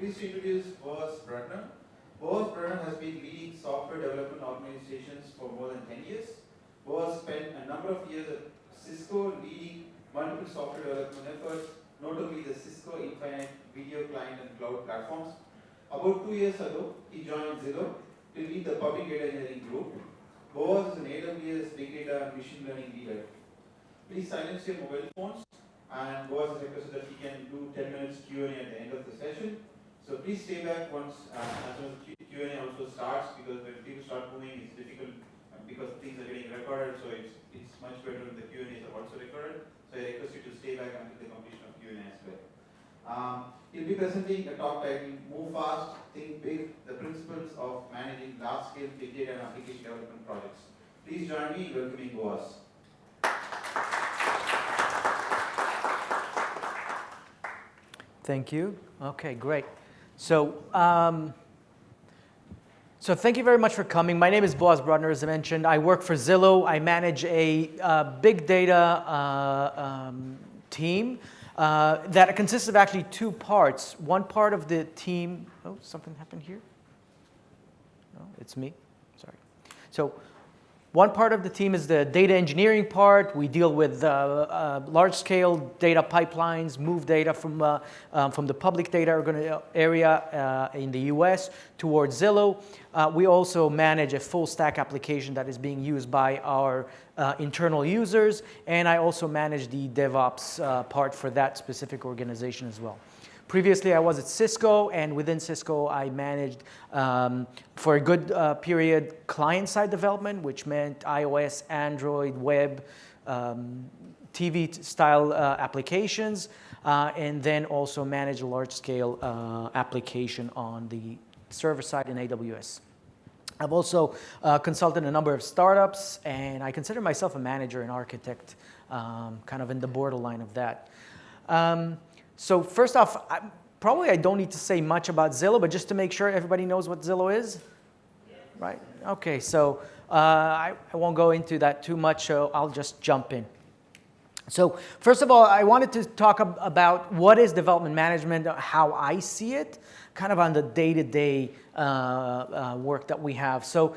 pleased to introduce Boaz Brudner. Boaz Brudner has been leading software development organizations for more than 10 years. Boaz spent a number of years at Cisco leading multiple software development efforts, notably the Cisco Infinite Video Client and Cloud platforms. About 2 years ago, he joined Zillow to lead the public data engineering group. Boaz is an AWS Big Data and Machine Learning leader. Please silence your mobile phones, and Boaz has requested that he can do 10 minutes Q&A at the end of the session. So please stay back once as soon as Q&A also starts, because when people start moving, it's difficult because things are getting recorded. So it's much better when the Q&As are also recorded. So I request you to stay back until the completion of Q&A as well. He'll be presenting a talk titled "Move Fast, Think Big: The Principles of Managing Large-Scale Big Data and Application Development Projects." Please join me in welcoming Boaz. Thank you. Okay, great. So thank you very much for coming. My name is Boaz Brudner, as I mentioned. I work for Zillow. I manage a big data team that consists of actually two parts. One part of the team, oh, something happened here? No, it's me, sorry. So one part of the team is the data engineering part. We deal with large-scale data pipelines, move data from the public data area in the US towards Zillow. We also manage a full-stack application that is being used by our internal users, and I also manage the DevOps part for that specific organization as well. Previously, I was at Cisco, and within Cisco, I managed, for a good period, client-side development, which meant iOS, Android, web, TV-style applications, and then also managed a large-scale application on the server side in AWS. I've also consulted a number of startups, and I consider myself a manager and architect, kind of in the borderline of that. So first off, I don't need to say much about Zillow, but just to make sure everybody knows what Zillow is, right? Okay, so I won't go into that too much, so I'll just jump in. So first of all, I wanted to talk about what is development management, how I see it, kind of on the day-to-day work that we have. So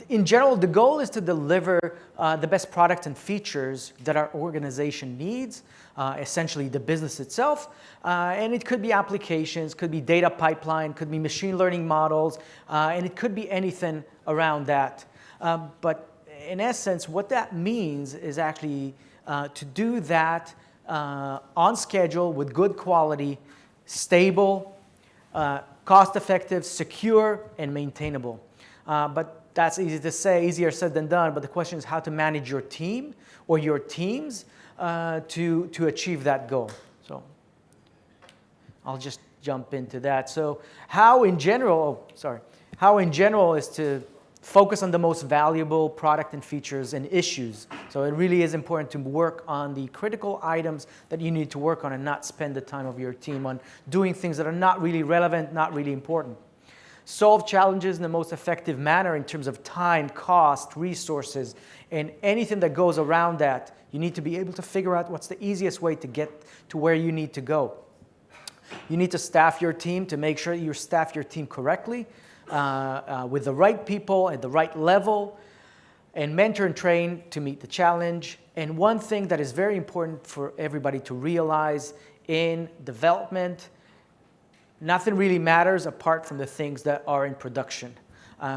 in general, the goal is to deliver the best products and features that our organization needs, essentially the business itself. And it could be applications, could be data pipeline, could be machine learning models, and it could be anything around that. But in essence, what that means is actually to do that on schedule with good quality, stable, cost-effective, secure, and maintainable. But that's easy to say, easier said than done, but the question is how to manage your team or your teams to achieve that goal. So I'll just jump into that. So how in general is to focus on the most valuable product and features and issues. So it really is important to work on the critical items that you need to work on and not spend the time of your team on doing things that are not really relevant, not really important. Solve challenges in the most effective manner in terms of time, cost, resources, and anything that goes around that. You need to be able to figure out what's the easiest way to get to where you need to go. You need to staff your team to make sure you staff your team correctly with the right people at the right level, and mentor and train to meet the challenge. And one thing that is very important for everybody to realize in development, nothing really matters apart from the things that are in production.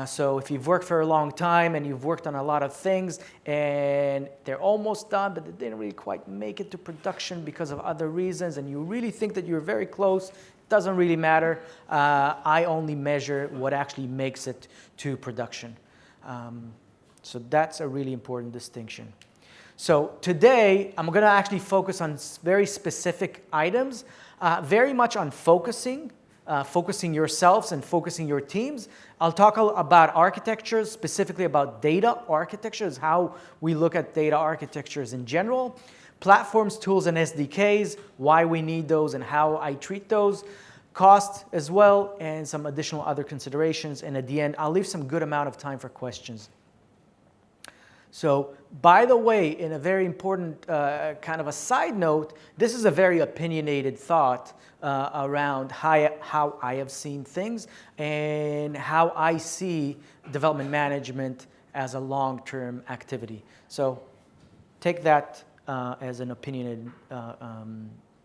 So if you've worked for a long time and you've worked on a lot of things and they're almost done, but they didn't really quite make it to production because of other reasons, and you really think that you're very close, it doesn't really matter. I only measure what actually makes it to production. So that's a really important distinction. So today, I'm going to actually focus on very specific items, very much on focusing yourselves and focusing your teams. I'll talk about architectures, specifically about data architectures, how we look at data architectures in general, platforms, tools, and SDKs, why we need those and how I treat those, cost as well, and some additional other considerations. And at the end, I'll leave some good amount of time for questions. So, by the way, in a very important kind of a side note, this is a very opinionated thought around how I have seen things and how I see development management as a long-term activity. So, take that as an opinionated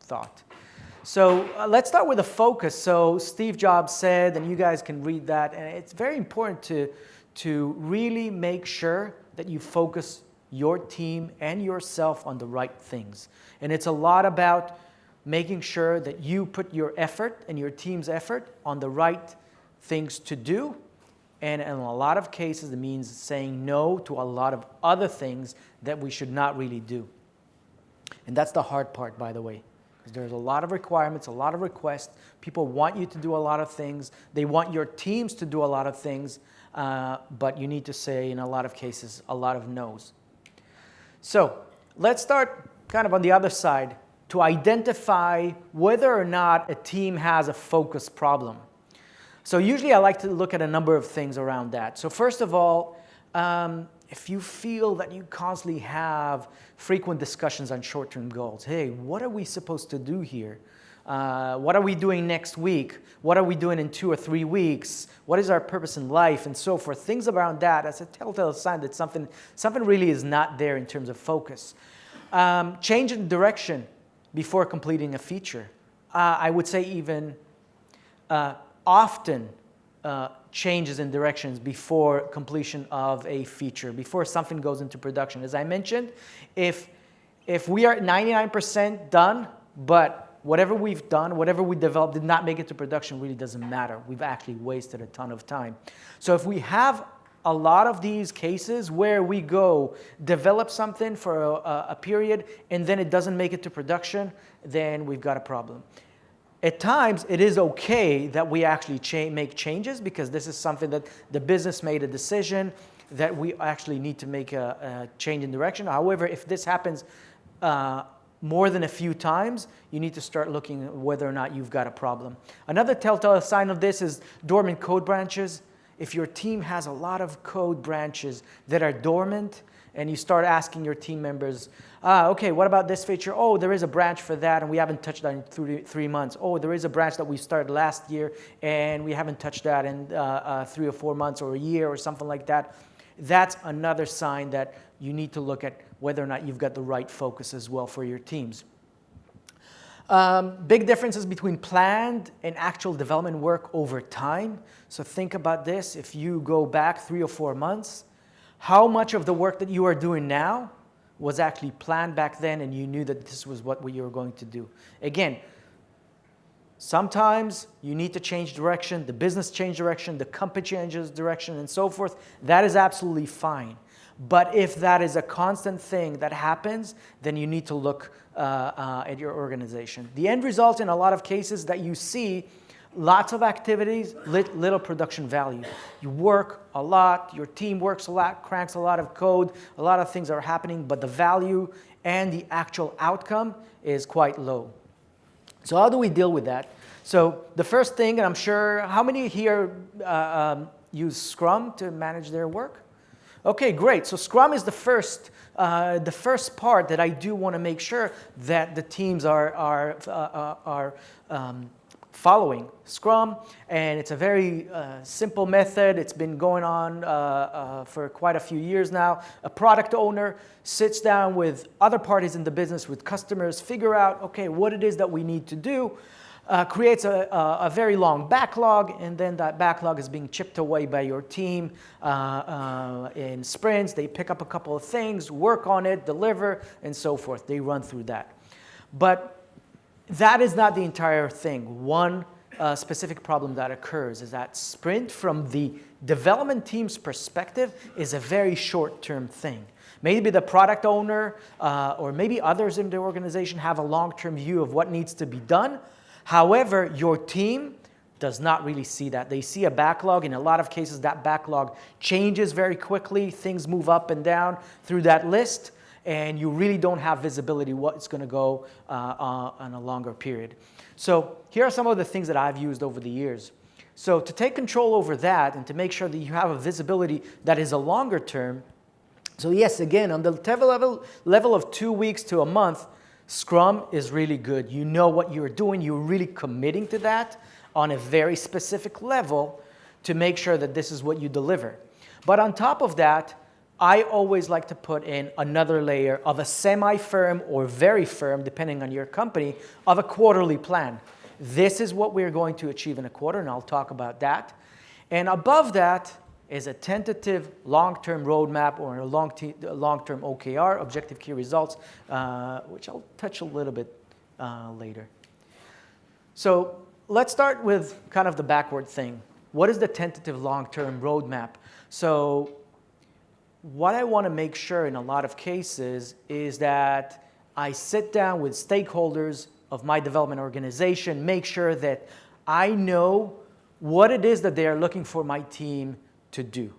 thought. So let's start with the focus. So Steve Jobs said, and you guys can read that, and it's very important to really make sure that you focus your team and yourself on the right things. And it's a lot about making sure that you put your effort and your team's effort on the right things to do. And in a lot of cases, it means saying no to a lot of other things that we should not really do. And that's the hard part, by the way. Because there's a lot of requirements, a lot of requests. People want you to do a lot of things. They want your teams to do a lot of things. But you need to say, in a lot of cases, a lot of no's. So let's start kind of on the other side to identify whether or not a team has a focus problem. So usually I like to look at a number of things around that. So first of all, if you feel that you constantly have frequent discussions on short-term goals, hey, what are we supposed to do here? What are we doing next week? What are we doing in 2 or 3 weeks? What is our purpose in life? And so forth. Things around that, that's a telltale sign that something really is not there in terms of focus. Change in direction before completing a feature. I would say even often changes in directions before completion of a feature, before something goes into production. As I mentioned, if we are 99% done, but whatever we've done, whatever we developed did not make it to production, really doesn't matter. We've actually wasted a ton of time. So if we have a lot of these cases where we go develop something for a period and then it doesn't make it to production, then we've got a problem. At times, it is okay that we actually make changes because this is something that the business made a decision that we actually need to make a change in direction. However, if this happens more than a few times, you need to start looking at whether or not you've got a problem. Another telltale sign of this is dormant code branches. If your team has a lot of code branches that are dormant, and you start asking your team members, okay, what about this feature? Oh, there is a branch for that, and we haven't touched that in 3 months. Oh, there is a branch that we started last year, and we haven't touched that in 3 or 4 months or a year or something like that. That's another sign that you need to look at whether or not you've got the right focus as well for your teams. Big differences between planned and actual development work over time. So think about this. If you go back 3 or 4 months, how much of the work that you are doing now was actually planned back then and you knew that this was what you were going to do? Again, sometimes you need to change direction, the business changes direction, the company changes direction, and so forth. That is absolutely fine. But if that is a constant thing that happens, then you need to look at your organization. The end result in a lot of cases that you see lots of activities, little production value. You work a lot, your team works a lot, cranks a lot of code, a lot of things are happening, but the value and the actual outcome is quite low. So how do we deal with that? So the first thing, and I'm sure, how many here use Scrum to manage their work? Okay, great. So Scrum is the first part that I do want to make sure that the teams are following Scrum, and it's a very simple method. It's been going on for quite a few years now. A product owner sits down with other parties in the business, with customers, figure out, okay, what it is that we need to do, creates a very long backlog, and then that backlog is being chipped away by your team in sprints. They pick up a couple of things, work on it, deliver, and so forth. They run through that. But that is not the entire thing. One specific problem that occurs is that sprint from the development team's perspective is a very short-term thing. Maybe the product owner or maybe others in the organization have a long-term view of what needs to be done. However, your team does not really see that. They see a backlog. In a lot of cases, that backlog changes very quickly. Things move up and down through that list, and you really don't have visibility what's going to go on a longer period. So here are some of the things that I've used over the years. So to take control over that and to make sure that you have a visibility that is a longer term, So yes, again, on the level of 2 weeks to a month, Scrum is really good. You know what you're doing. You're really committing to that on a very specific level to make sure that this is what you deliver. But on top of that, I always like to put in another layer of a semi-firm or very firm, depending on your company, of a quarterly plan. This is what we're going to achieve in a quarter, and I'll talk about that. And above that is a tentative long-term roadmap or a long-term OKR, objective key results, which I'll touch a little bit later. So let's start with kind of the backward thing. What is the tentative long-term roadmap? So what I want to make sure in a lot of cases is that I sit down with stakeholders of my development organization, make sure that I know what it is that they are looking for my team to do.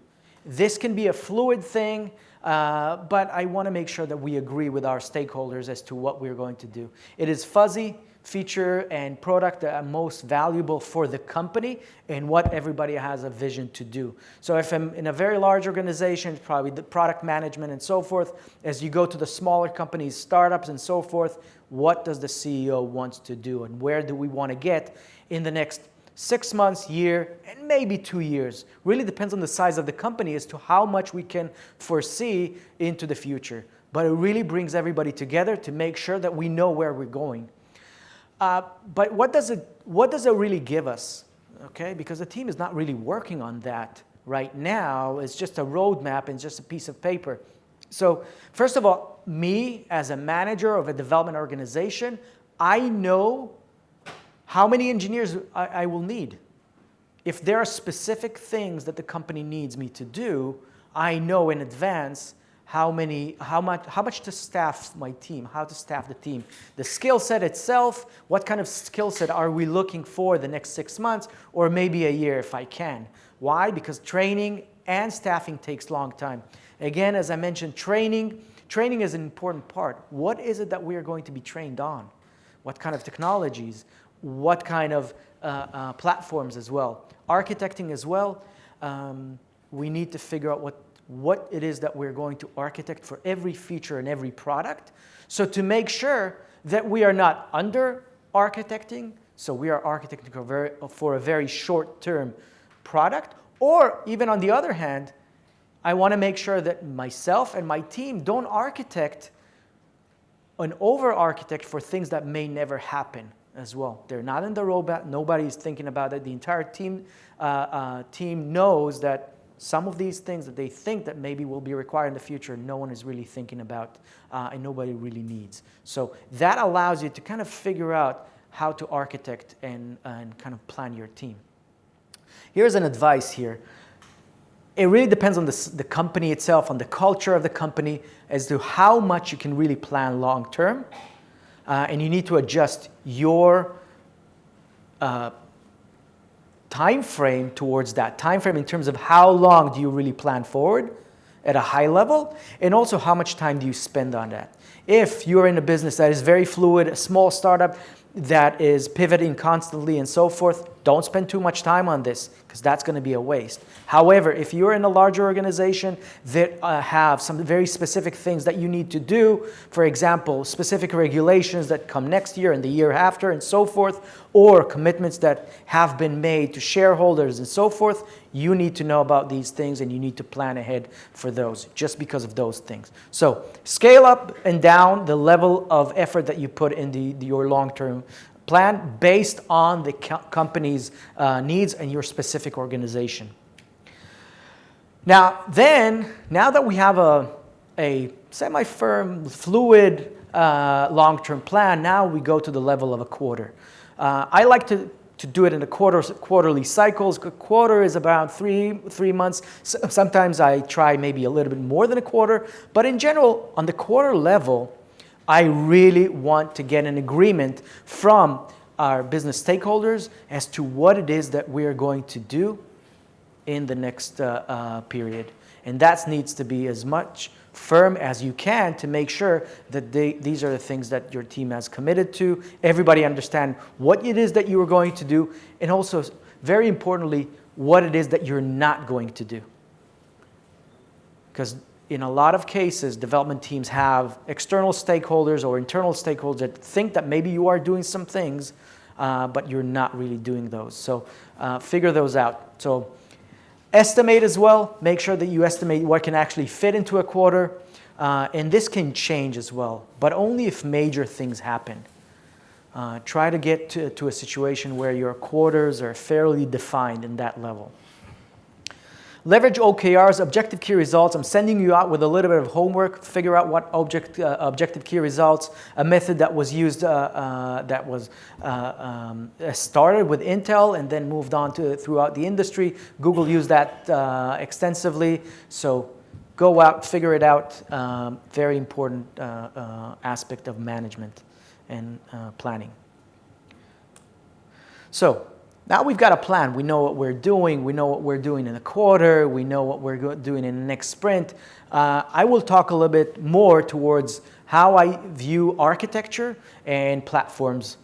This can be a fluid thing, but I want to make sure that we agree with our stakeholders as to what we're going to do. It is fuzzy, feature and product that are most valuable for the company and what everybody has a vision to do. So if I'm in a very large organization, it's probably the product management and so forth. As you go to the smaller companies, startups and so forth, what does the CEO want to do and where do we want to get in the next 6 months, year, and maybe 2 years. Really depends on the size of the company as to how much we can foresee into the future. But it really brings everybody together to make sure that we know where we're going. But what does it really give us? Okay, because the team is not really working on that right now. It's just a roadmap and just a piece of paper. So first of all, me as a manager of a development organization, I know how many engineers I will need. If there are specific things that the company needs me to do, I know in advance how much to staff my team, how to staff the team. The skill set itself, what kind of skill set are we looking for the next 6 months or maybe a year if I can. Why? Because training and staffing takes a long time. Again, as I mentioned, training is an important part. What is it that we are going to be trained on? What kind of technologies? What kind of platforms as well? Architecting as well. We need to figure out what it is that we're going to architect for every feature and every product. So to make sure that we are not under architecting, so we are architecting for a very short-term product, or even on the other hand, I want to make sure that myself and my team don't architect and over-architect for things that may never happen as well. They're not in the roadmap. Nobody's thinking about it. The entire team knows that some of these things that they think that maybe will be required in the future, no one is really thinking about and nobody really needs. So that allows you to kind of figure out how to architect and kind of plan your team. Here's an advice here. It really depends on the company itself, on the culture of the company, as to how much you can really plan long term. And you need to adjust your time frame towards that. Time frame in terms of how long do you really plan forward at a high level, and also how much time do you spend on that. If you're in a business that is very fluid, a small startup that is pivoting constantly and so forth, don't spend too much time on this because that's going to be a waste. However, if you're in a larger organization that have some very specific things that you need to do, for example, specific regulations that come next year and the year after and so forth, or commitments that have been made to shareholders and so forth, you need to know about these things and you need to plan ahead for those just because of those things. So scale up and down the level of effort that you put in your long-term plan based on the company's needs and your specific organization. Now that we have a semi-firm, fluid long-term plan, now we go to the level of a quarter. I like to do it in quarterly cycles. A quarter is about three months. Sometimes I try maybe a little bit more than a quarter, but in general, on the quarter level, I really want to get an agreement from our business stakeholders as to what it is that we are going to do in the next period. And that needs to be as much firm as you can to make sure that these are the things that your team has committed to. Everybody understand what it is that you are going to do, and also, very importantly, what it is that you're not going to do. Because in a lot of cases, development teams have external stakeholders or internal stakeholders that think that maybe you are doing some things, but you're not really doing those. So figure those out. So estimate as well. Make sure that you estimate what can actually fit into a quarter. And this can change as well, but only if major things happen. Try to get to a situation where your quarters are fairly defined in that level. Leverage OKRs, objective key results. I'm sending you out with a little bit of homework. Figure out what objective key results, a method that was used, that was started with Intel and then moved on to throughout the industry. Google used that extensively. So go out, figure it out. Very important aspect of management and planning. So now we've got a plan. We know what we're doing. We know what we're doing in a quarter. We know what we're doing in the next sprint. I will talk a little bit more towards how I view architecture and platforms,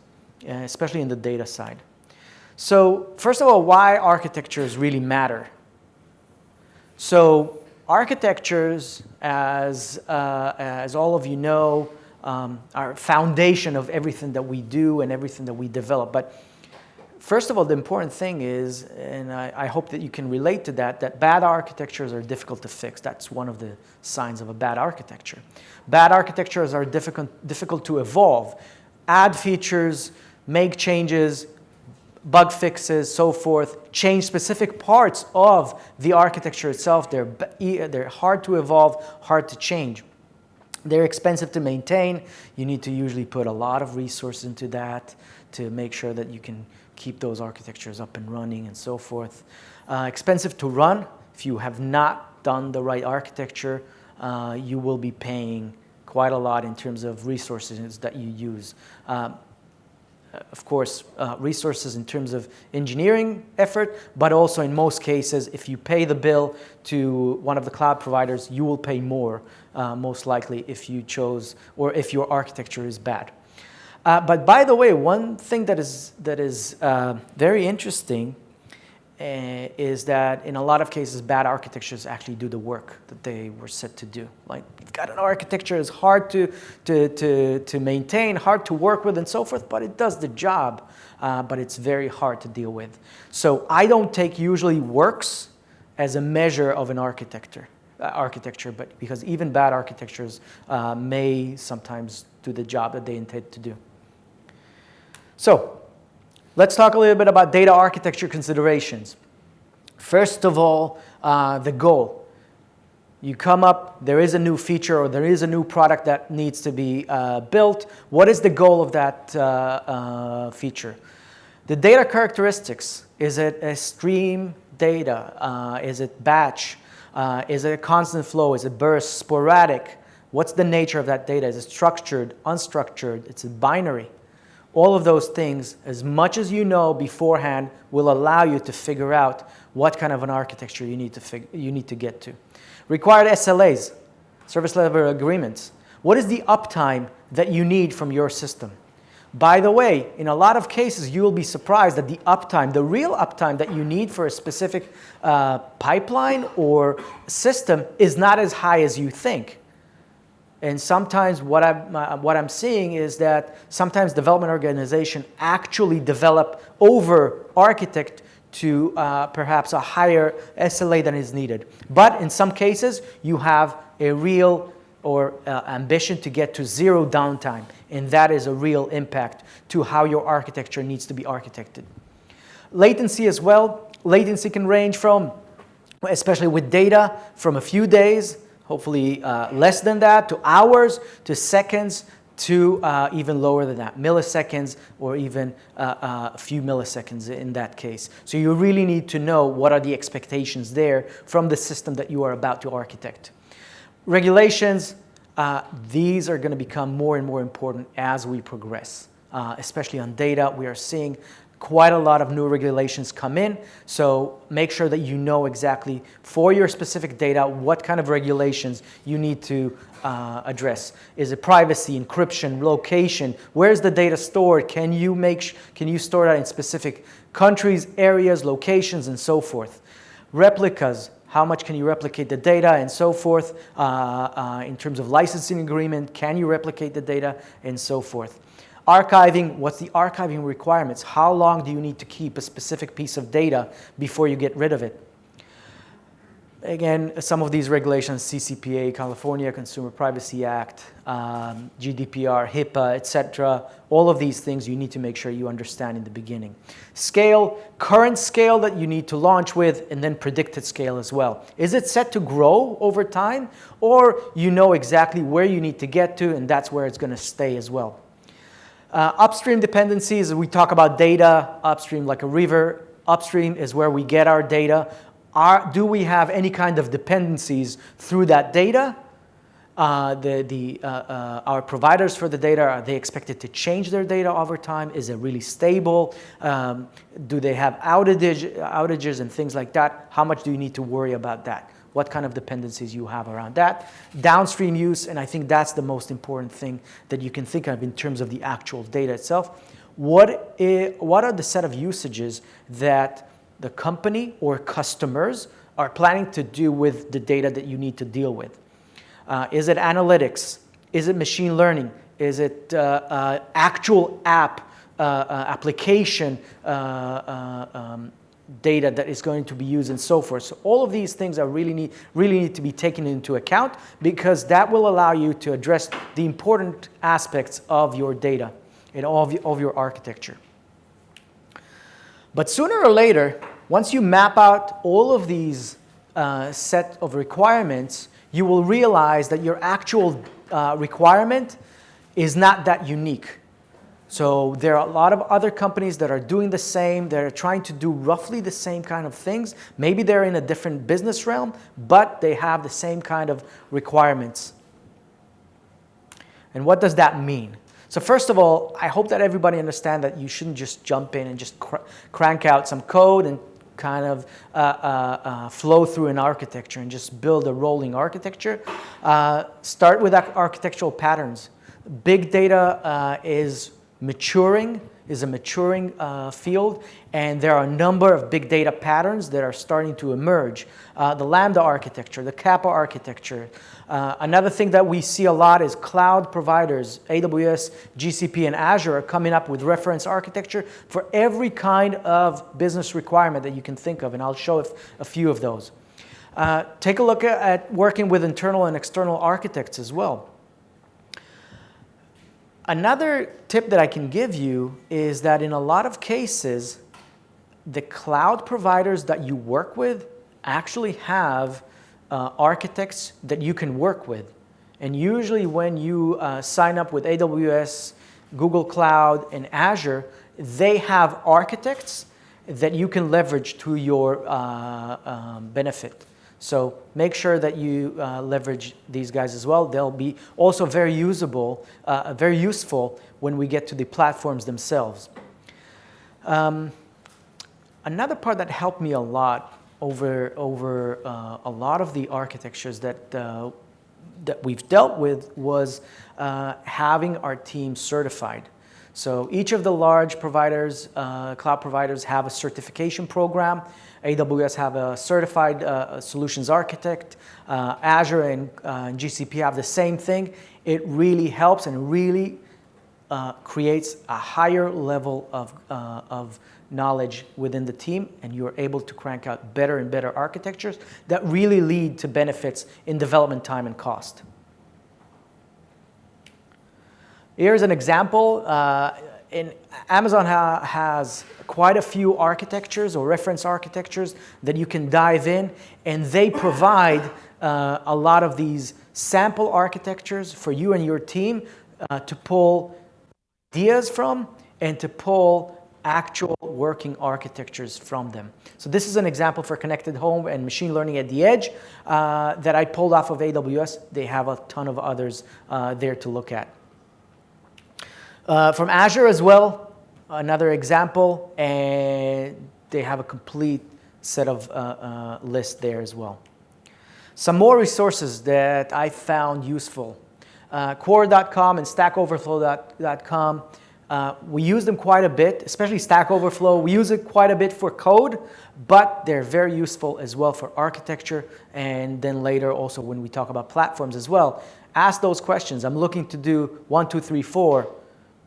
especially in the data side. So first of all, why architectures really matter. So architectures, as all of you know, are foundation of everything that we do and everything that we develop. But first of all, the important thing is, and I hope that you can relate to that, that bad architectures are difficult to fix. That's one of the signs of a bad architecture. Bad architectures are difficult to evolve. Add features, make changes, bug fixes, so forth, change specific parts of the architecture itself. They're hard to evolve, hard to change. They're expensive to maintain. You need to usually put a lot of resources into that to make sure that you can keep those architectures up and running and so forth. Expensive to run. If you have not done the right architecture, you will be paying quite a lot in terms of resources that you use. Of course, resources in terms of engineering effort, but also in most cases, if you pay the bill to one of the cloud providers, you will pay more, most likely, if you chose or if your architecture is bad. But by the way, one thing that is very interesting is that in a lot of cases, bad architectures actually do the work that they were set to do. Like, you've got an architecture is hard to maintain, hard to work with, and so forth, but it does the job, but it's very hard to deal with. So I don't take usually works as a measure of an architecture, but because even bad architectures may sometimes do the job that they intend to do. So let's talk a little bit about data architecture considerations. First of all, the goal. You come up, there is a new feature or there is a new product that needs to be built. What is the goal of that feature? The data characteristics. Is it a stream data? Is it batch? Is it a constant flow? Is it burst, sporadic? What's the nature of that data? Is it structured, unstructured? It's a binary. All of those things, as much as you know beforehand, will allow you to figure out what kind of an architecture you need to get to. Required SLAs, service level agreements. What is the uptime that you need from your system? By the way, in a lot of cases, you will be surprised that the uptime, the real uptime that you need for a specific pipeline or system is not as high as you think. And sometimes what I'm seeing is that sometimes development organizations actually develop over architect to perhaps a higher SLA than is needed. But in some cases, you have a real ambition to get to zero downtime, and that is a real impact to how your architecture needs to be architected. Latency as well. Latency can range from, especially with data, from a few days, hopefully less than that, to hours, to seconds, to even lower than that, milliseconds, or even a few milliseconds in that case. So you really need to know what are the expectations there from the system that you are about to architect. Regulations, these are going to become more and more important as we progress, especially on data. We are seeing quite a lot of new regulations come in, so make sure that you know exactly for your specific data what kind of regulations you need to address. Is it privacy, encryption, location? Where's the data stored? Can you store that in specific countries, areas, locations, and so forth? Replicas. how much can you replicate the data, and so forth. In terms of licensing agreement, can you replicate the data, and so forth. Archiving, what's the archiving requirements? How long do you need to keep a specific piece of data before you get rid of it? Again, some of these regulations, CCPA, California Consumer Privacy Act, GDPR, HIPAA, etc. All of these things you need to make sure you understand in the beginning. Scale, current scale that you need to launch with, and then predicted scale as well. Is it set to grow over time, or you know exactly where you need to get to, and that's where it's going to stay as well. Upstream dependencies, we talk about data upstream like a river. Upstream is where we get our data. Do we have any kind of dependencies through that data? Our providers for the data, are they expected to change their data over time? Is it really stable? Do they have outages and things like that? How much do you need to worry about that? What kind of dependencies you have around that? Downstream use, and I think that's the most important thing that you can think of in terms of the actual data itself. What are the set of usages that the company or customers are planning to do with the data that you need to deal with? Is it analytics? Is it machine learning? Is it actual application data that is going to be used and so forth? So all of these things are really need to be taken into account, because that will allow you to address the important aspects of your data and of your architecture. But sooner or later, once you map out all of these set of requirements, you will realize that your actual requirement is not that unique. So there are a lot of other companies that are doing the same. They're trying to do roughly the same kind of things. Maybe they're in a different business realm, but they have the same kind of requirements. And what does that mean? So first of all, I hope that everybody understands that you shouldn't just jump in and just crank out some code and kind of flow through an architecture and just build a rolling architecture. Start with architectural patterns. Big data is a maturing field, and there are a number of big data patterns that are starting to emerge. The Lambda architecture, the Kappa architecture. Another thing that we see a lot is cloud providers, AWS, GCP, and Azure are coming up with reference architecture for every kind of business requirement that you can think of, and I'll show a few of those. Take a look at working with internal and external architects as well. Another tip that I can give you is that in a lot of cases, the cloud providers that you work with actually have architects that you can work with. And usually when you sign up with AWS, Google Cloud, and Azure, they have architects that you can leverage to your benefit. So make sure that you leverage these guys as well. They'll be also very useful when we get to the platforms themselves. Another part that helped me a lot over a lot of the architectures that we've dealt with was having our team certified. So each of the large providers, cloud providers, have a certification program. AWS have a certified solutions architect. Azure and GCP have the same thing. It really helps and really creates a higher level of knowledge within the team, and you're able to crank out better and better architectures that really lead to benefits in development time and cost. Here's an example. Amazon has quite a few architectures or reference architectures that you can dive in, and they provide a lot of these sample architectures for you and your team to pull ideas from and to pull actual working architectures from them. So this is an example for connected home and machine learning at the edge that I pulled off of AWS. They have a ton of others there to look at. From Azure as well, another example, and they have a complete set of lists there as well. Some more resources that I found useful. Core.com and StackOverflow.com We use them quite a bit, especially Stack Overflow. We use it quite a bit for code, but they're very useful as well for architecture, and then later also when we talk about platforms as well. Ask those questions. I'm looking to do 1, 2, 3, 4.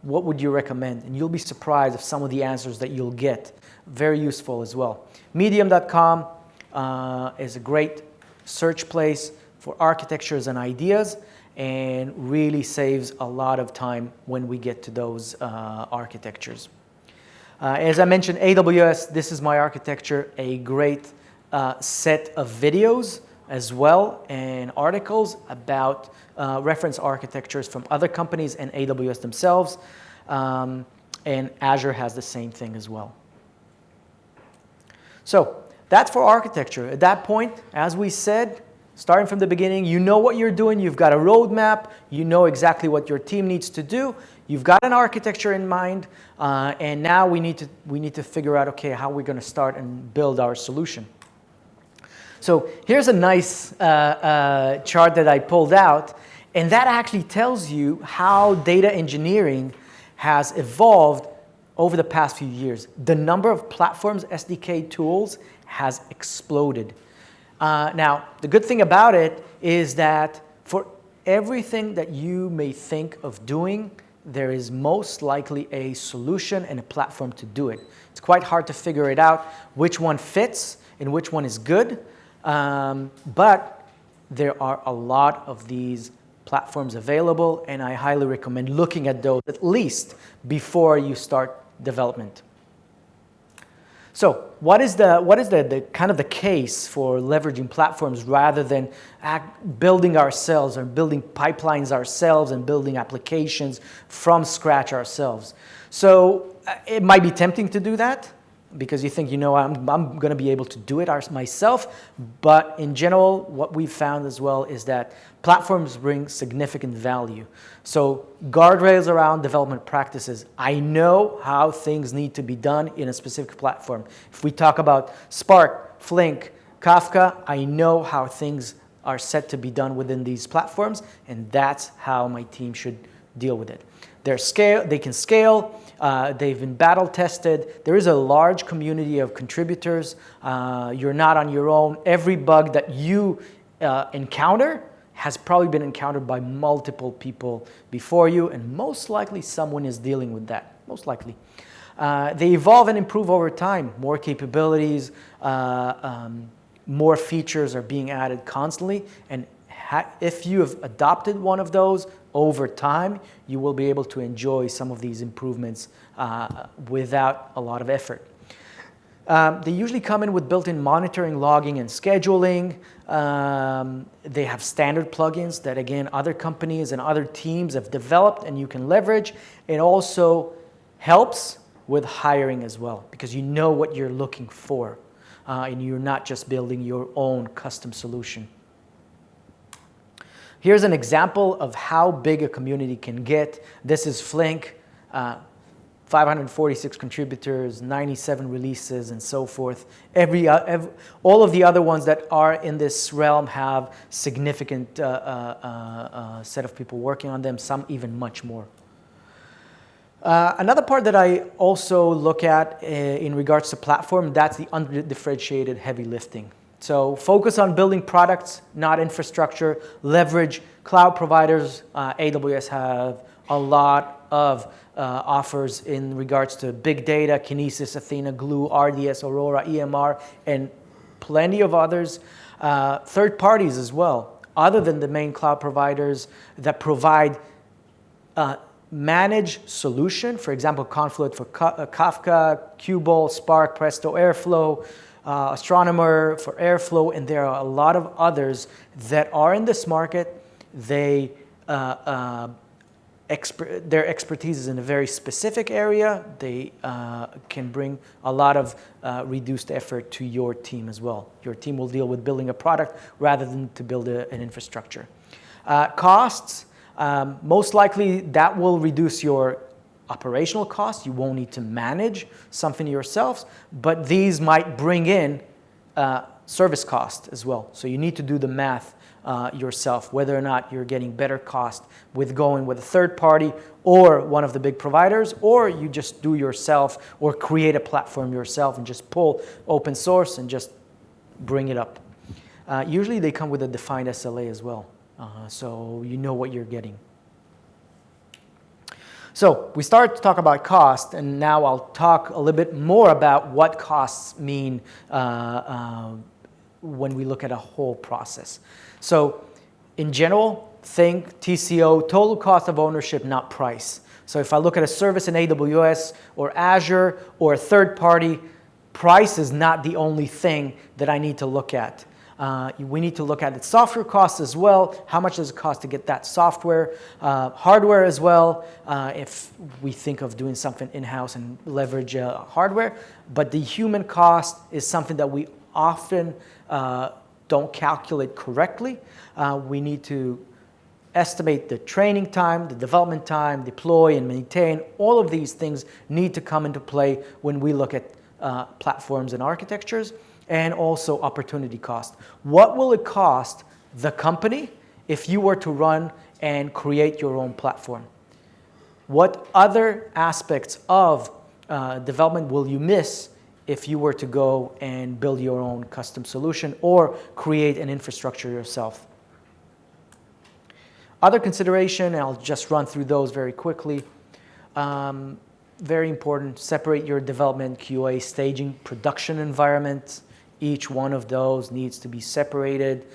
What would you recommend? And you'll be surprised of some of the answers that you'll get. Very useful as well. Medium.com is a great search place for architectures and ideas, and really saves a lot of time when we get to those architectures. As I mentioned, AWS, this is my architecture, a great set of videos as well and articles about reference architectures from other companies and AWS themselves. And Azure has the same thing as well. So that's for architecture. At that point, as we said, starting from the beginning, you know what you're doing, you've got a roadmap, you know exactly what your team needs to do, you've got an architecture in mind, and now we need to figure out, okay, how we're going to start and build our solution. So here's a nice chart that I pulled out, and that actually tells you how data engineering has evolved over the past few years. The number of platforms, SDK tools, has exploded. Now, the good thing about it is that for everything that you may think of doing, there is most likely a solution and a platform to do it. It's quite hard to figure it out which one fits and which one is good, but there are a lot of these platforms available, and I highly recommend looking at those at least before you start development. So what is the kind of the case for leveraging platforms rather than building ourselves or building pipelines ourselves and building applications from scratch ourselves? So it might be tempting to do that because you think, I'm going to be able to do it myself. But in general, what we've found as well is that platforms bring significant value. So guardrails around development practices. I know how things need to be done in a specific platform. If we talk about Spark, Flink, Kafka, I know how things are set to be done within these platforms, and that's how my team should deal with it. They can scale. They've been battle tested. There is a large community of contributors. You're not on your own. Every bug that you encounter has probably been encountered by multiple people before you, and most likely someone is dealing with that, most likely. They evolve and improve over time. More capabilities, more features are being added constantly, and if you have adopted one of those over time, you will be able to enjoy some of these improvements without a lot of effort. They usually come in with built-in monitoring, logging, and scheduling. They have standard plugins that, again, other companies and other teams have developed and you can leverage. It also helps with hiring as well because you know what you're looking for and you're not just building your own custom solution. Here's an example of how big a community can get. This is Flink, 546 contributors, 97 releases, and so forth. All of the other ones that are in this realm have significant set of people working on them, some even much more. Another part that I also look at in regards to platform, that's the undifferentiated heavy lifting. So focus on building products, not infrastructure. Leverage cloud providers. AWS have a lot of offers in regards to big data, Kinesis, Athena, Glue, RDS, Aurora, EMR, and plenty of others. Third parties as well, other than the main cloud providers that provide managed solution. For example, Confluent for Kafka, Qubole, Spark, Presto, Airflow, Astronomer for Airflow, and there are a lot of others that are in this market. Their expertise is in a very specific area. They can bring a lot of reduced effort to your team as well. Your team will deal with building a product rather than to build an infrastructure. Costs, most likely that will reduce your operational costs. You won't need to manage something yourselves, but these might bring in service cost as well. So you need to do the math yourself, whether or not you're getting better cost with going with a third party or one of the big providers, or you just do yourself or create a platform yourself and just pull open source and just bring it up. Usually they come with a defined SLA as well, so you know what you're getting. So we started to talk about cost, and now I'll talk a little bit more about what costs mean when we look at a whole process. So in general, think TCO, total cost of ownership, not price. So if I look at a service in AWS or Azure or a third party, price is not the only thing that I need to look at. We need to look at the software costs as well. How much does it cost to get that software? Hardware as well, if we think of doing something in-house and leverage hardware. But the human cost is something that we often don't calculate correctly. We need to estimate the training time, the development time, deploy and maintain. All of these things need to come into play when we look at platforms and architectures, and also opportunity cost. What will it cost the company if you were to run and create your own platform? What other aspects of development will you miss if you were to go and build your own custom solution or create an infrastructure yourself? Other consideration, and I'll just run through those very quickly. Very important, separate your development, QA, staging, production environment. Each one of those needs to be separated.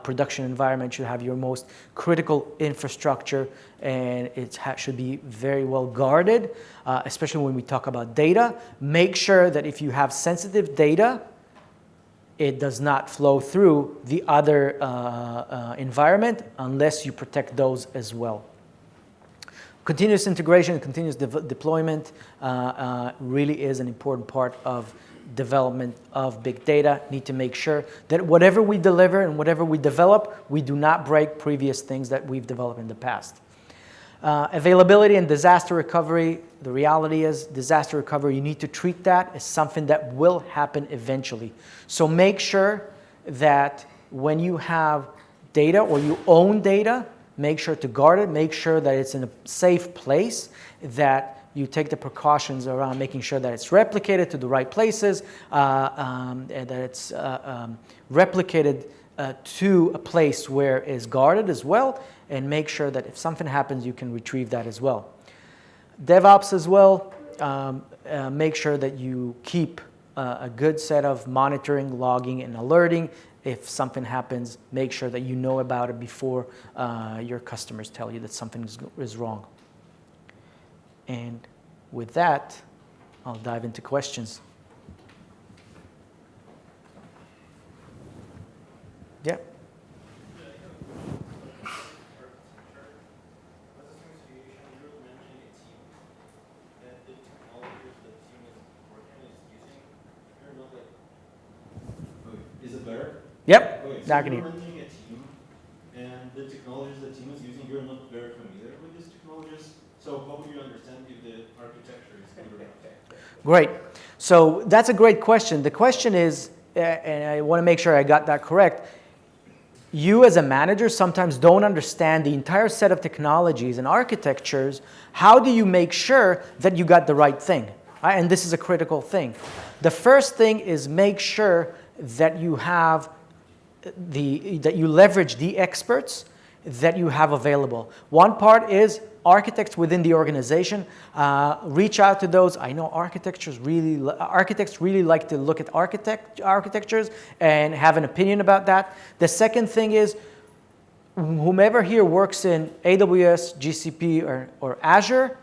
Production environment should have your most critical infrastructure, and it should be very well guarded, especially when we talk about data. Make sure that if you have sensitive data, it does not flow through the other environment unless you protect those as well. Continuous integration, continuous deployment really is an important part of development of big data. Need to make sure that whatever we deliver and whatever we develop, we do not break previous things that we've developed in the past. Availability and disaster recovery. The reality is disaster recovery, you need to treat that as something that will happen eventually. So make sure that when you have data or you own data, make sure to guard it, make sure that it's in a safe place, that you take the precautions around making sure that it's replicated to the right places, and that it's replicated to a place where it's guarded as well, and make sure that if something happens, you can retrieve that as well. DevOps as well, make sure that you keep a good set of monitoring, logging, and alerting. If something happens, make sure that you know about it before your customers tell you that something is wrong. And with that, I'll dive into questions. Yeah. Is it better? Yep. Okay, so Now I can you're hear. managing a team, and the technologies the team is using, you're not very familiar with these technologies. So how would you understand if the architecture is good or not? Great. So that's a great question. The question is, and I want to make sure I got that correct, you as a manager sometimes don't understand the entire set of technologies and architectures. How do you make sure that you got the right thing? And this is a critical thing. The first thing is make sure that you have that you leverage the experts that you have available. One part is architects within the organization. Reach out to those. I know architects really like to look at architectures and have an opinion about that. The second thing is whomever here works in AWS, GCP, or Azure,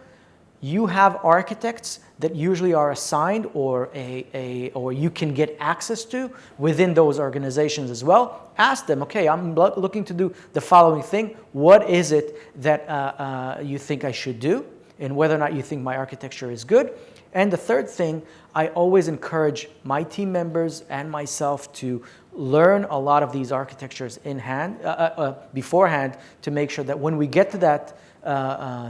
you have architects that usually are assigned or you can get access to within those organizations as well. Ask them, okay, I'm looking to do the following thing. What is it that you think I should do? And whether or not you think my architecture is good. And the third thing, I always encourage my team members and myself to learn a lot of these architectures beforehand to make sure that when we get to that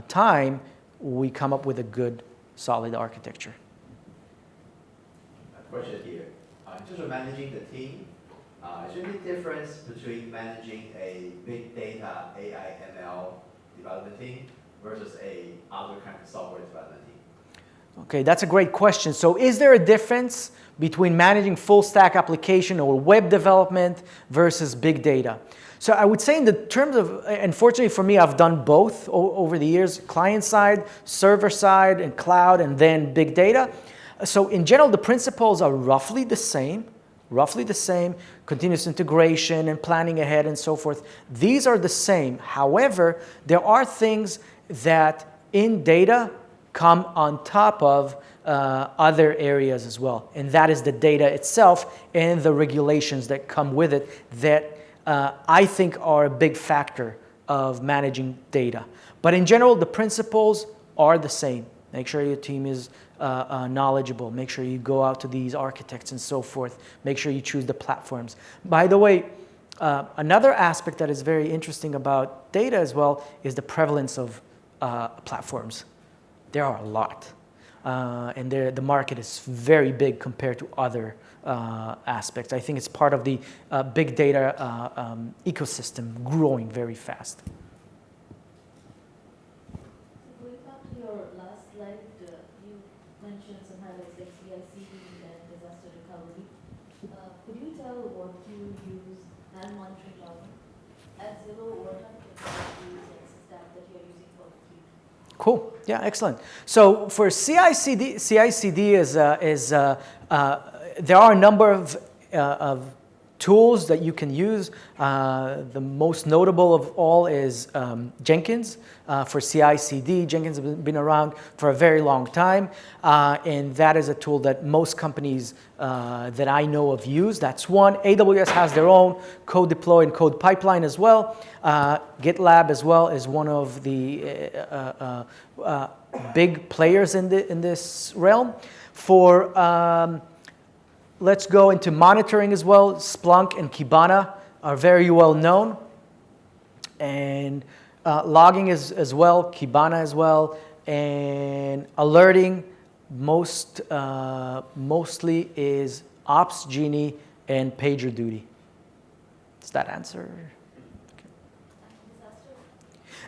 time, we come up with a good, solid architecture. A question here. In terms of managing the team, Is there any difference between managing a big data AI ML development team versus a other kind of software development team? Okay, that's a great question. So is there a difference between managing full stack application or web development versus big data? So I would say in the terms of, unfortunately for me, I've done both over the years, client side, server side, and cloud, and then big data. So in general, the principles are roughly the same, continuous integration and planning ahead and so forth. These are the same. However, there are things that in data come on top of other areas as well. And that is the data itself and the regulations that come with it that I think are a big factor of managing data. But in general, the principles are the same. Make sure your team is knowledgeable. Make sure you go out to these architects and so forth. Make sure you choose the platforms. By the way, another aspect that is very interesting about data as well is the prevalence of platforms. There are a lot. And the market is very big compared to other aspects. I think it's part of the big data ecosystem growing very fast. Going back to your last slide, you mentioned some highlights like CICD and disaster recovery. Could you tell what you use and monitoring logging at Zillow or stack that you're using for the team? Cool. Yeah, excellent. So for CICD is there are a number of tools that you can use. The most notable of all is Jenkins for CI/CD. Jenkins has been around for a very long time, and that is a tool that most companies that I know of use. That's one. AWS has their own code deploy and code pipeline as well. GitLab as well is one of the big players in this realm. For let's go into monitoring as well. Splunk and Kibana are very well known. And logging is as well, Kibana as well. And alerting mostly is Ops Genie and PagerDuty. Does that answer? Okay.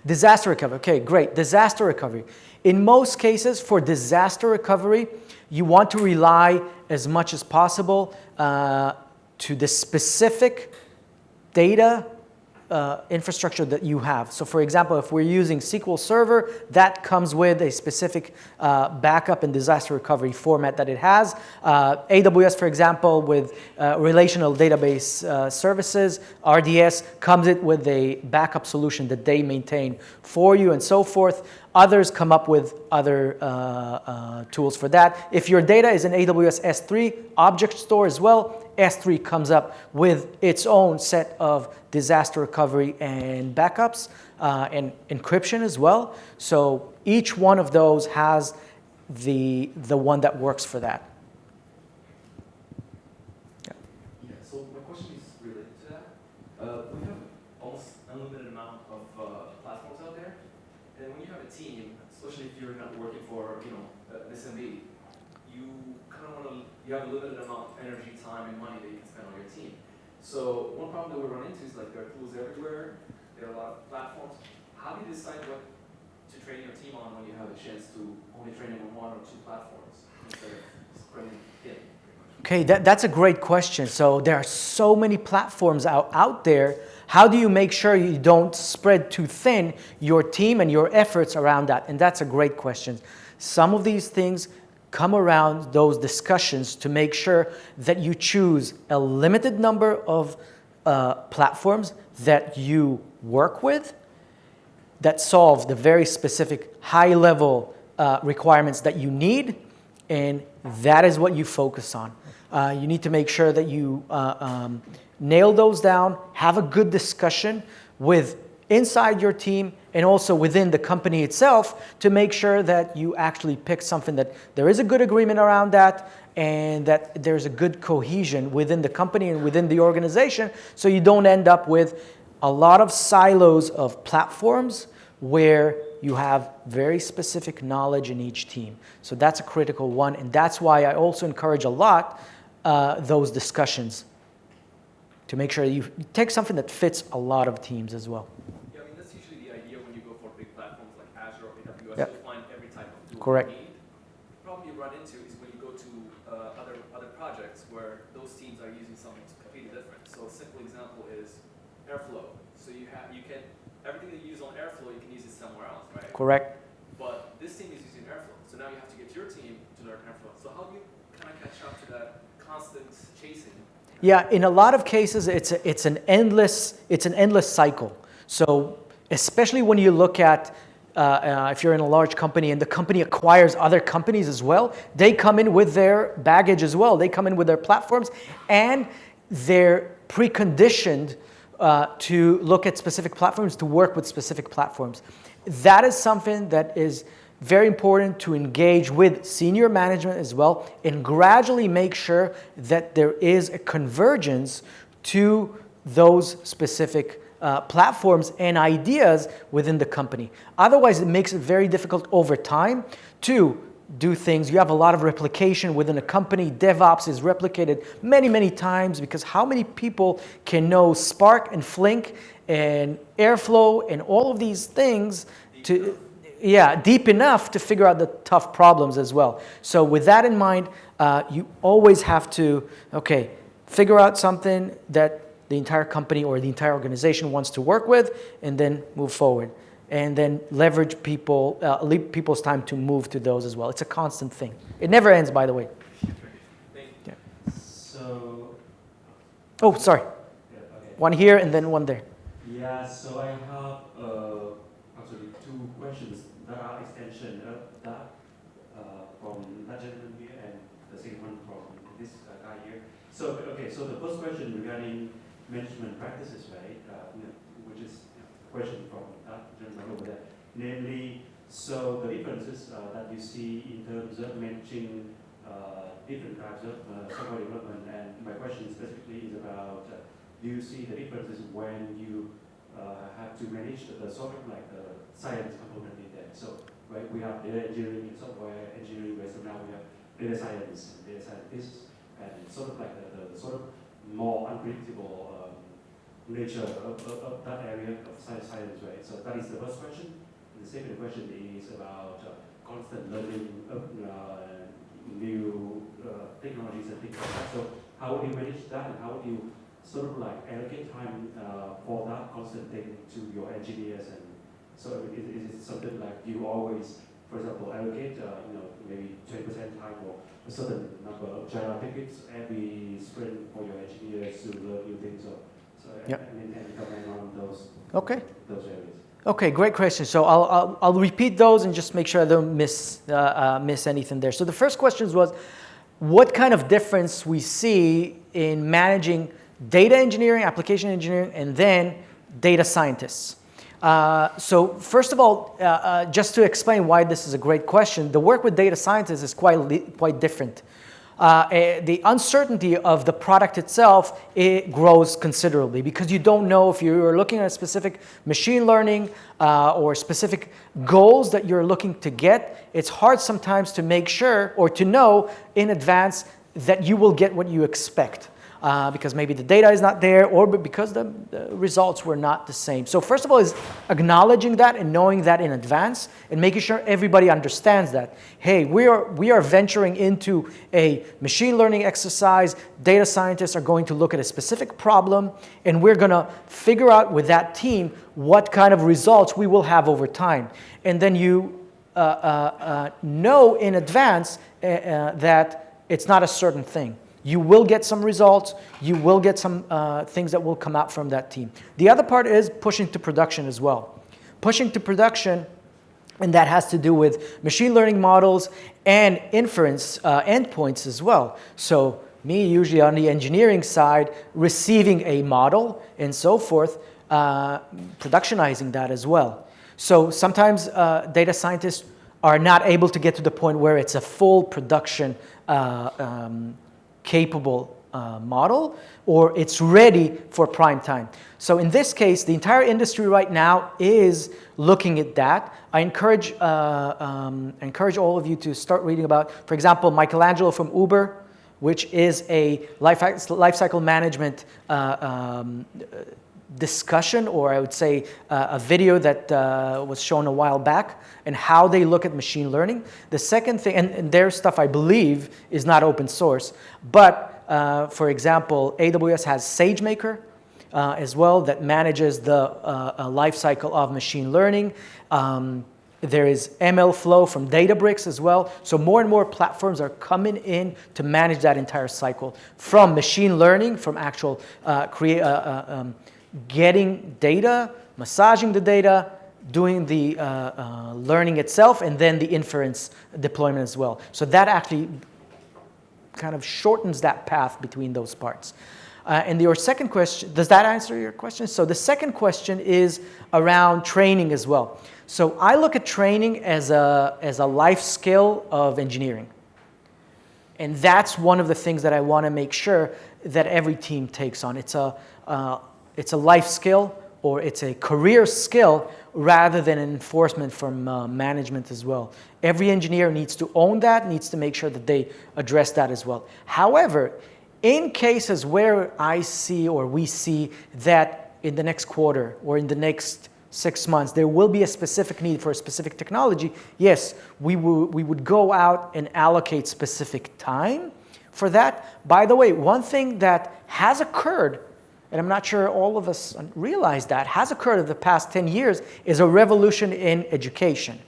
Disaster recovery. Okay, great. Disaster recovery. In most cases, for disaster recovery, you want to rely as much as possible to the specific data infrastructure that you have. So for example, if we're using SQL Server, that comes with a specific backup and disaster recovery format that it has. AWS, for example, with relational database services, RDS, comes it with a backup solution that they maintain for you and so forth. Others come up with other tools for that. If your data is in AWS S3 object store as well, S3 comes up with its own set of disaster recovery and backups and encryption as well. So each one of those has the one that works for that. Yeah, so my question is related to that. We have almost unlimited amount of platforms out there, and when you have a team, especially if you're not working for an SMB, you kind of want to, you have a limited amount of energy, time, and money that you can spend on your team. So one problem that we run into is like there are tools everywhere, there are a lot of platforms. How do you decide what to train your team on when you have a chance to only train them on one or two platforms instead of spreading thin? Okay, that's a great question. So there are so many platforms out there. How do you make sure you don't spread too thin your team and your efforts around that? And that's a great question. Some of these things come around those discussions to make sure that you choose a limited number of platforms that you work with that solve the very specific high-level requirements that you need, and that is what you focus on. You need to make sure that you nail those down, have a good discussion with inside your team and also within the company itself to make sure that you actually pick something that there is a good agreement around that and that there's a good cohesion within the company and within the organization, so you don't end up with a lot of silos of platforms where you have very specific knowledge in each team. So that's a critical one, and that's why I also encourage a lot those discussions to make sure you take something that fits a lot of teams as well. Yeah, I mean, that's usually the idea when you go for big platforms like Azure or AWS, Yep. you'll find every type of tool Correct. you need. The problem you run into is when you go to other projects where those teams are using something completely different. So a simple example is Airflow. So you can, everything that you use on Airflow, you can use it somewhere else, right? Correct. But this team is using Airflow. So now you have to get your team to learn Airflow. So how do you kind of catch up to that constant chasing? Yeah, in a lot of cases, it's an endless cycle. So especially when you look at if you're in a large company and the company acquires other companies as well, they come in with their baggage as well. They come in with their platforms, and they're preconditioned to look at specific platforms, to work with specific platforms. That is something that is very important to engage with senior management as well, and gradually make sure that there is a convergence to those specific platforms and ideas within the company. Otherwise, it makes it very difficult over time to do things. You have a lot of replication within a company. DevOps is replicated many, many times, because how many people can know Spark and Flink and Airflow and all of these things to, yeah, deep enough to figure out the tough problems as well. So with that in mind, you always have to, okay, figure out something that the entire company or the entire organization wants to work with, and then move forward. And then leverage people, leave people's time to move to those as well. It's a constant thing. It never ends, by the way. Yeah. So, Oh, sorry. yeah, okay. One here and then one there. Yeah, so I have actually two questions that are extension of that from that gentleman here, and the second one from this guy here. So, okay, so the first question regarding management practices, right, which is a question from that gentleman over there. Namely, so the differences that you see in terms of managing different types of software development, and my question specifically is about, do you see the differences when you have to manage the sort of like the science component in there? So, right, we have data engineering and software engineering, where so now we have data science and data scientists, and sort of like the sort of more unpredictable nature of that area of science, right? So that is the first question. And the second question is about constant learning of new technologies and things like that. So how do you manage that, and how do you sort of like allocate time for that constant thing to your engineers? And so is it something like you always, for example, allocate maybe 20% time or a certain number of Jira tickets every sprint for your engineers to learn new things? So Yep. and comment on those areas. Okay, great question. So I'll repeat those and just make sure I don't miss anything there. So the first question was, what kind of difference we see in managing data engineering, application engineering, and then data scientists. So first of all, just to explain why this is a great question, the work with data scientists is quite different. The uncertainty of the product itself, it grows considerably, because you don't know if you're looking at a specific machine learning or specific goals that you're looking to get. It's hard sometimes to make sure or to know in advance that you will get what you expect. Because maybe the data is not there, or because the results were not the same. So first of all is acknowledging that and knowing that in advance, and making sure everybody understands that. Hey, we are venturing into a machine learning exercise. Data scientists are going to look at a specific problem, and we're going to figure out with that team what kind of results we will have over time. And then you know in advance that it's not a certain thing. You will get some results. You will get some things that will come out from that team. The other part is pushing to production as well. Pushing to production, and that has to do with machine learning models and inference endpoints as well. So me, usually on the engineering side, receiving a model and so forth, productionizing that as well. So sometimes data scientists are not able to get to the point where it's a full production capable model, or it's ready for prime time. So in this case, the entire industry right now is looking at that. I encourage all of you to start reading about, for example, Michelangelo from Uber which is a lifecycle management discussion, or I would say a video that was shown a while back, and how they look at machine learning. The second thing, and their stuff I believe is not open source, but for example, AWS has SageMaker as well that manages the lifecycle of machine learning. There is MLflow from Databricks as well. So more and more platforms are coming in to manage that entire cycle from machine learning, from actual getting data, massaging the data, doing the learning itself, and then the inference deployment as well. So that actually kind of shortens that path between those parts. And your second question, does that answer your question? So the second question is around training as well. So I look at training as a life skill of engineering. And that's one of the things that I want to make sure that every team takes on. It's a life skill, or it's a career skill, rather than an enforcement from management as well. Every engineer needs to own that, needs to make sure that they address that as well. However, in cases where I see, or we see, that in the next quarter or in the next 6 months there will be a specific need for a specific technology, yes, we would go out and allocate specific time for that. By the way, one thing that has occurred, and I'm not sure all of us realize that, has occurred in the past 10 years, is a revolution in education.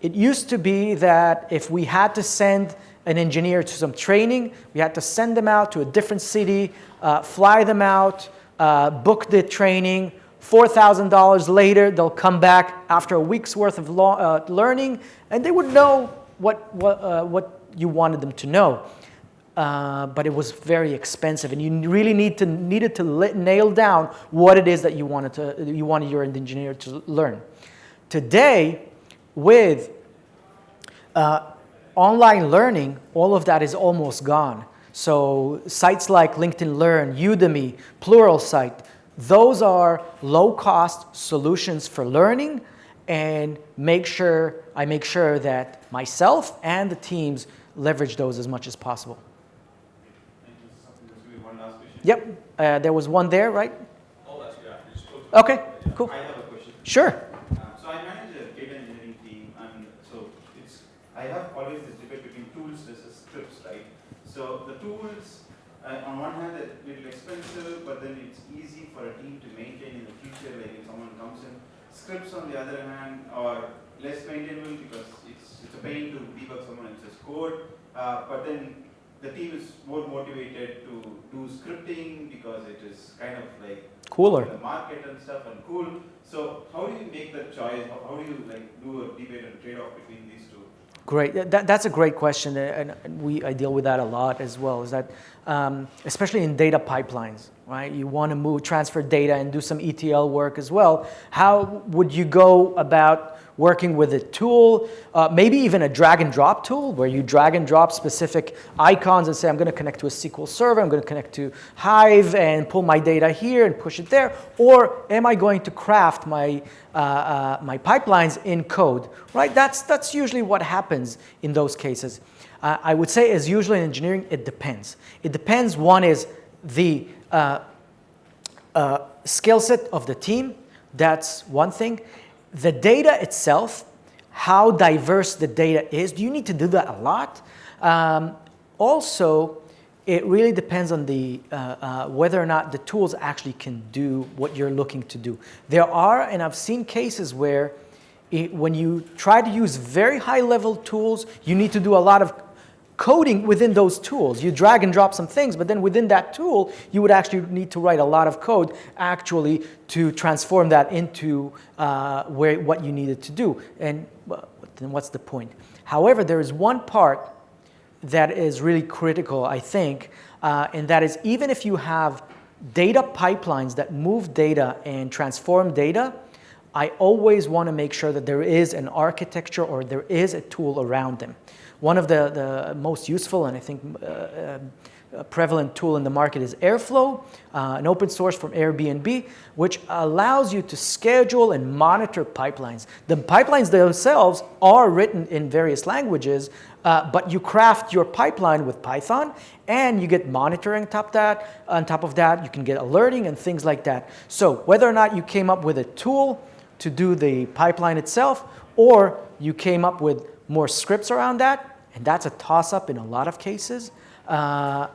It used to be that if we had to send an engineer to some training, we had to send them out to a different city, fly them out, book the training. $4,000 later, they'll come back after a week's worth of learning, and they would know what you wanted them to know. But it was very expensive, and you really needed to nail down what it is that you wanted your engineer to learn. Today, with online learning, all of that is almost gone. So sites like LinkedIn Learn, Udemy, Pluralsight, those are low-cost solutions for learning, and I make sure that myself and the teams leverage those as much as possible. One last question. Yep, there was one there, right? Oh, that's good. You spoke. Okay, cool. I have a question. Sure. So I manage a data engineering team, and so I have always this debate between tools versus scripts, right? So the tools, on one hand, they're a little expensive, but then it's easy for a team to maintain in the future, like if someone comes in. Scripts, on the other hand, are less maintainable because it's a pain to debug someone else's code, but then the team is more motivated to do scripting because it is kind of like Cooler. in the market and stuff and cool. So how do you make that choice? How do you do a debate and trade-off between these two? Great. That's a great question, and I deal with that a lot as well. Is that especially in data pipelines, right? You want to transfer data and do some ETL work as well. How would you go about working with a tool, maybe even a drag and drop tool, where you drag and drop specific icons and say, I'm going to connect to a SQL server, I'm going to connect to Hive and pull my data here and push it there, or am I going to craft my pipelines in code, right? That's usually what happens in those cases. I would say, as usually in engineering, it depends. It depends. One is the skill set of the team. That's one thing. The data itself, how diverse the data is. Do you need to do that a lot? Also, it really depends on the whether or not the tools actually can do what you're looking to do. There are, and I've seen cases where when you try to use very high-level tools, you need to do a lot of coding within those tools. You drag and drop some things, but then within that tool, you would actually need to write a lot of code actually to transform that into what you needed to do. And then what's the point? However, there is one part that is really critical, I think, and that is even if you have data pipelines that move data and transform data, I always want to make sure that there is an architecture or there is a tool around them. One of the most useful and I think prevalent tool in the market is Airflow, an open source from Airbnb, which allows you to schedule and monitor pipelines. The pipelines themselves are written in various languages, but you craft your pipeline with Python, and you get monitoring on top of that. You can get alerting and things like that. So whether or not you came up with a tool to do the pipeline itself, or you came up with more scripts around that, and that's a toss-up in a lot of cases,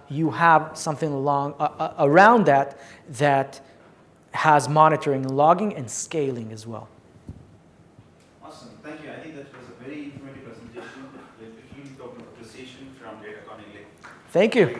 you have something around that that has monitoring, logging, and scaling as well. Awesome, thank you. I think that was a very informative presentation with a huge amount of appreciation from Data Accordingly. Thank you.